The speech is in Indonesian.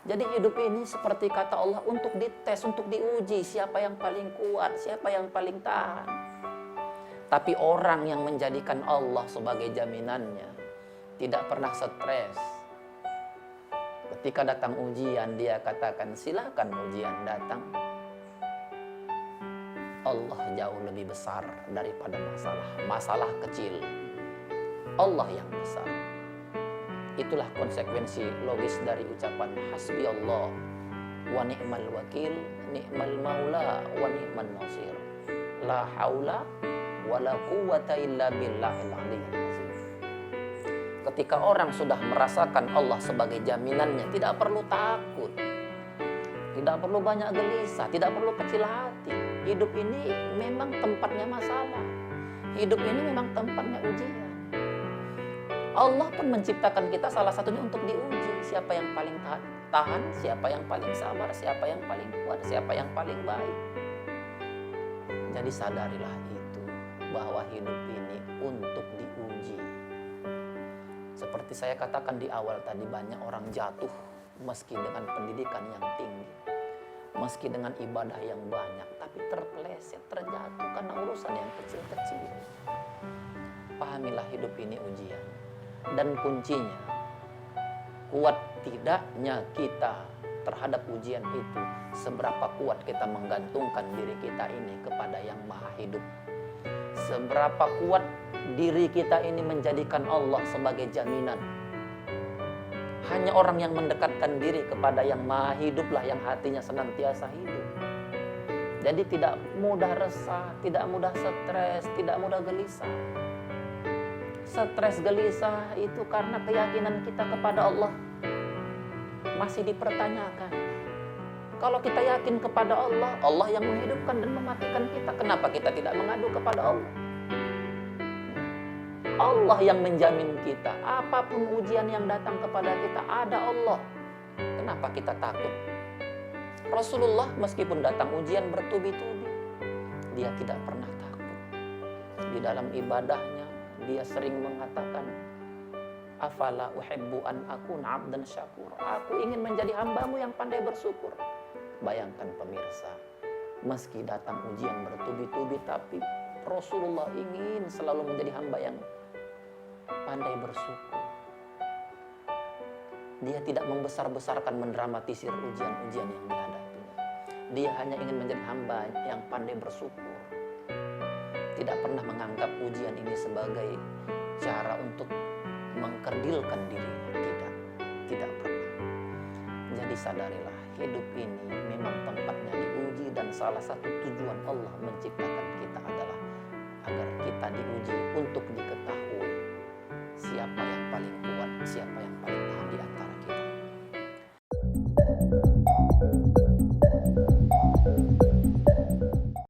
Jadi hidup ini seperti kata Allah untuk dites, untuk diuji siapa yang paling kuat, siapa yang paling tahan. Tapi orang yang menjadikan Allah sebagai jaminannya tidak pernah stres. Ketika datang ujian dia katakan silakan ujian datang. Allah jauh lebih besar daripada masalah. Masalah kecil. Allah yang besar. Itulah konsekuensi logis dari ucapan hasbi Allah wa ni'mal wakil, ni'mal maula wa ni'man nasir. La haula wa la quwwata illa billahil aliyyil azim. Ketika orang sudah merasakan Allah sebagai jaminannya, tidak perlu takut. Tidak perlu banyak gelisah, tidak perlu kecil hati. Hidup ini memang tempatnya masalah. Hidup ini memang tempatnya ujian. Allah pun menciptakan kita salah satunya untuk diuji. Siapa yang paling tahan, siapa yang paling sabar, siapa yang paling kuat, siapa yang paling baik. Jadi sadarilah itu, bahwa hidup ini untuk diuji. Seperti saya katakan di awal tadi, banyak orang jatuh meski dengan pendidikan yang tinggi, meski dengan ibadah yang banyak, tapi terpeleset, terjatuh karena urusan yang kecil-kecil. Pahamilah hidup ini ujian. Dan kuncinya, kuat tidaknya kita terhadap ujian itu, seberapa kuat kita menggantungkan diri kita ini kepada yang maha hidup. Seberapa kuat diri kita ini menjadikan Allah sebagai jaminan. Hanya orang yang mendekatkan diri kepada yang maha hiduplah yang hatinya senantiasa hidup. Jadi tidak mudah resah, tidak mudah stres, tidak mudah gelisah. Stres gelisah itu karena keyakinan kita kepada Allah masih dipertanyakan. Kalau kita yakin kepada Allah, Allah yang menghidupkan dan mematikan kita, kenapa kita tidak mengadu kepada Allah? Allah yang menjamin kita, apapun ujian yang datang kepada kita, ada Allah. Kenapa kita takut? Rasulullah meskipun datang ujian bertubi-tubi, dia tidak pernah takut. Di dalam ibadahnya, dia sering mengatakan, afala uhibbu an akuna abdan syakur. Aku ingin menjadi hambamu yang pandai bersyukur. Bayangkan pemirsa, meski datang ujian bertubi-tubi, tapi Rasulullah ingin selalu menjadi hamba yang pandai bersyukur. Dia tidak membesar-besarkan, mendramatisir ujian-ujian yang dihadapinya. Dia hanya ingin menjadi hamba yang pandai bersyukur. Tidak pernah menganggap ujian ini sebagai cara untuk mengkerdilkan dirinya. Tidak pernah. Jadi sadarilah, hidup ini memang tempatnya diuji, dan salah satu tujuan Allah menciptakan kita adalah agar kita diuji untuk diketahui siapa yang paling kuat, siapa yang paling